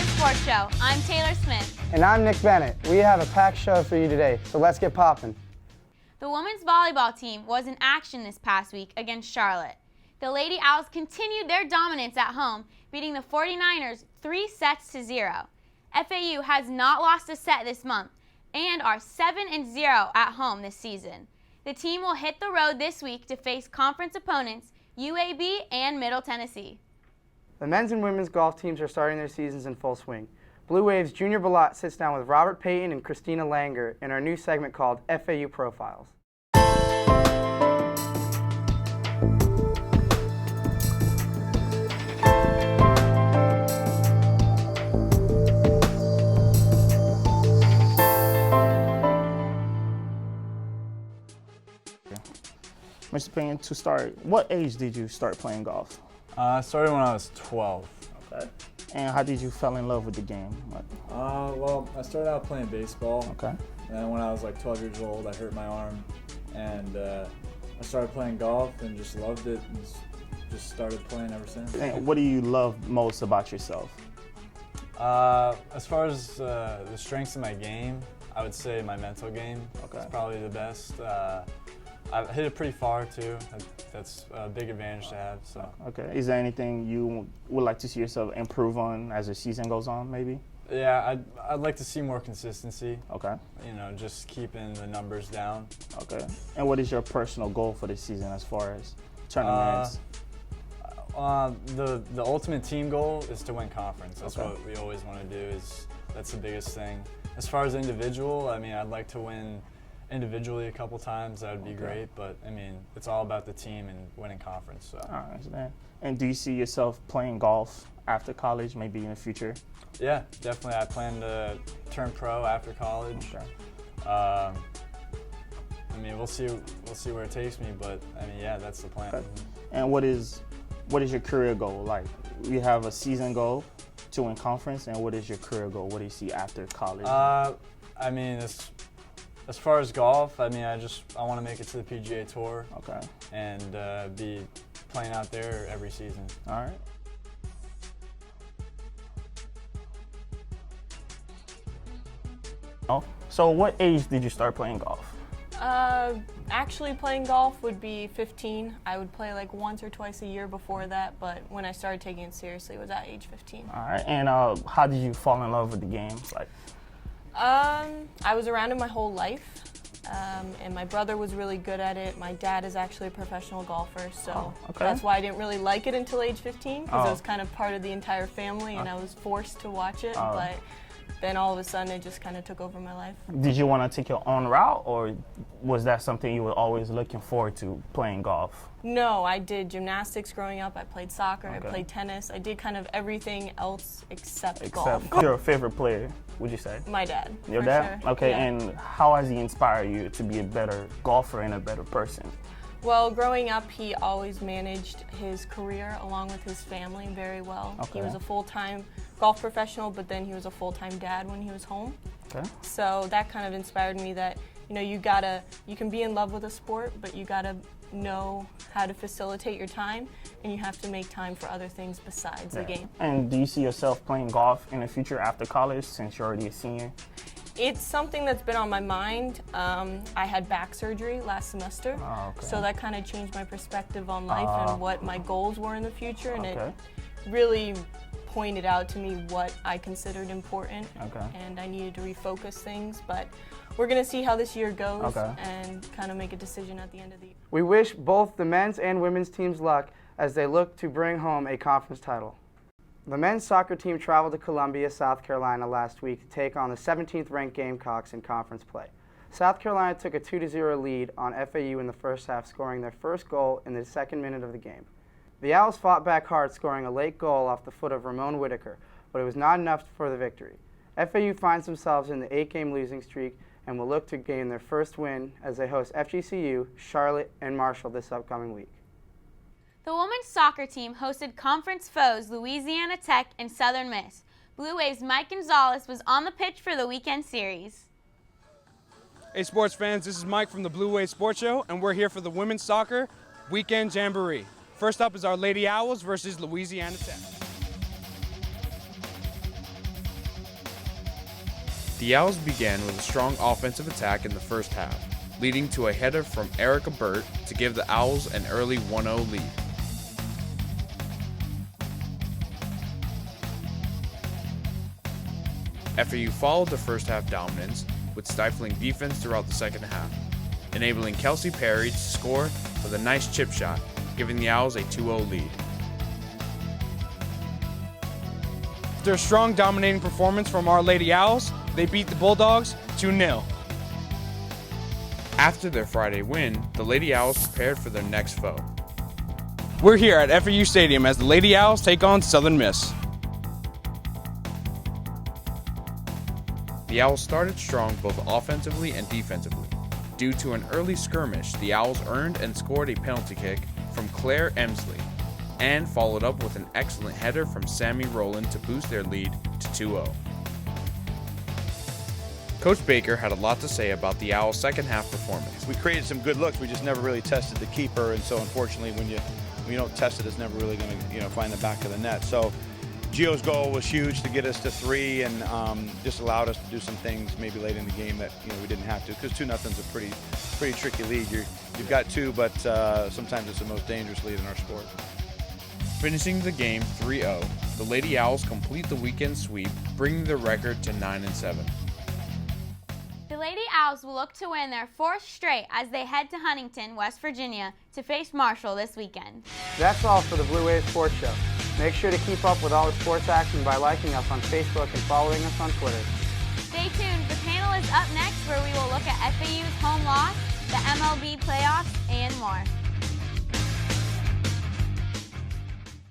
Sports Show. I'm Taylor Smith. And I'm Nick Bennett. We have a packed show for you today, so let's get popping. The women's volleyball team was in action this past week against Charlotte. The Lady Owls continued their dominance at home, beating the 49ers 3-0. FAU has not lost a set this month and are 7-0 at home this season. The team will hit the road this week to face conference opponents UAB and Middle Tennessee. The men's and women's golf teams are starting their seasons in full swing. Blue Wave's Junior Ballot sits down with Robert Payton and Christina Langer in our new segment called FAU Profiles. Mr. Payne, to start, what age did you start playing golf? I started when I was 12. Okay. And how did you fall in love with the game? Well, I started out playing baseball. Okay. And when I was like 12 years old, I hurt my arm. And I started playing golf and just loved it and just started playing ever since. And what do you love most about yourself? As far as the strengths of my game, I would say my mental game is probably the best. I've hit it pretty far too. That's a big advantage to have. So. Okay. Is there anything you would like to see yourself improve on as the season goes on, maybe? Yeah, I'd like to see more consistency. Okay. You know, just keeping the numbers down. Okay. And what is your personal goal for this season as far as tournaments? The ultimate team goal is to win conference. That's what we always want to do. That's the biggest thing. As far as individual, I mean, I'd like to win individually a couple times. That would be great, but I mean, it's all about the team and winning conference. So. All right, and do you see yourself playing golf after college, maybe in the future? Yeah, definitely. I plan to turn pro after college. Okay. I mean, we'll see where it takes me, but I mean, yeah, that's the plan. Okay. And what is your career goal? Like, you have a season goal to win conference, and what is your career goal? What do you see after college? I mean, as far as golf, I mean, I want to make it to the PGA Tour. Okay. And be playing out there every season. All right. Oh, so what age did you start playing golf? Actually playing golf would be 15. I would play like once or twice a year before that, but when I started taking it seriously was at age 15. All right, and how did you fall in love with the game? I was around it my whole life, and my brother was really good at it. My dad is actually a professional golfer, so that's why I didn't really like it until age 15, because it was kind of part of the entire family, and I was forced to watch it, but then all of a sudden it just kind of took over my life. Did you want to take your own route, or was that something you were always looking forward to, playing golf? No, I did gymnastics growing up. I played soccer, I played tennis. I did kind of everything else except golf. Your favorite player, would you say? My dad. Your dad? Sure. Okay, yeah. And how has he inspired you to be a better golfer and a better person? Well, growing up, he always managed his career along with his family very well. Okay. He was a full-time golf professional, but then he was a full-time dad when he was home. Okay. So that kind of inspired me that, you know, you can be in love with a sport, but you gotta know how to facilitate your time, and you have to make time for other things besides the game. And do you see yourself playing golf in the future after college, since you're already a senior? It's something that's been on my mind. I had back surgery last semester, so that kind of changed my perspective on life and what my goals were in the future, and it really pointed out to me what I considered important, and I needed to refocus things, but we're going to see how this year goes and kind of make a decision at the end of the year. We wish both the men's and women's teams luck as they look to bring home a conference title. The men's soccer team traveled to Columbia, South Carolina last week to take on the 17th ranked Gamecocks in conference play. South Carolina took a 2-0 lead on FAU in the first half, scoring their first goal in the second minute of the game. The Owls fought back hard, scoring a late goal off the foot of Ramon Whitaker, but it was not enough for the victory. FAU finds themselves in the 8-game losing streak and will look to gain their first win as they host FGCU, Charlotte, and Marshall this upcoming week. The women's soccer team hosted conference foes Louisiana Tech and Southern Miss. Blue Waves' Mike Gonzalez was on the pitch for the weekend series. Hey sports fans, this is Mike from the Blue Waves Sports Show, and we're here for the women's soccer weekend jamboree. First up is our Lady Owls versus Louisiana Tech. The Owls began with a strong offensive attack in the first half, leading to a header from Erica Burt to give the Owls an early 1-0 lead. FAU followed the first half dominance with stifling defense throughout the second half, enabling Kelsey Perry to score with a nice chip shot, giving the Owls a 2-0 lead. After a strong dominating performance from our Lady Owls, they beat the Bulldogs 2-0. After their Friday win, the Lady Owls prepared for their next foe. We're here at FAU Stadium as the Lady Owls take on Southern Miss. The Owls started strong both offensively and defensively. Due to an early skirmish, the Owls earned and scored a penalty kick from Claire Emsley, and followed up with an excellent header from Sammy Rowland to boost their lead to 2-0. Coach Baker had a lot to say about the Owls' second half performance. We created some good looks, we just never really tested the keeper, and so unfortunately when you don't test it, it's never really going to find the back of the net. So Gio's goal was huge to get us to 3, and just allowed us to do some things maybe late in the game that we didn't have to, because 2-0's a pretty tricky lead. You've got 2, but sometimes it's the most dangerous lead in our sport. Finishing the game 3-0, the Lady Owls complete the weekend sweep, bringing the record to 9-7. The Lady Owls will look to win their 4th straight as they head to Huntington, West Virginia to face Marshall this weekend. That's all for the Blue Wave Sports Show. Make sure to keep up with all the sports action by liking us on Facebook and following us on Twitter. Stay tuned, the panel is up next where we will look at FAU's home loss, the MLB playoffs, and more.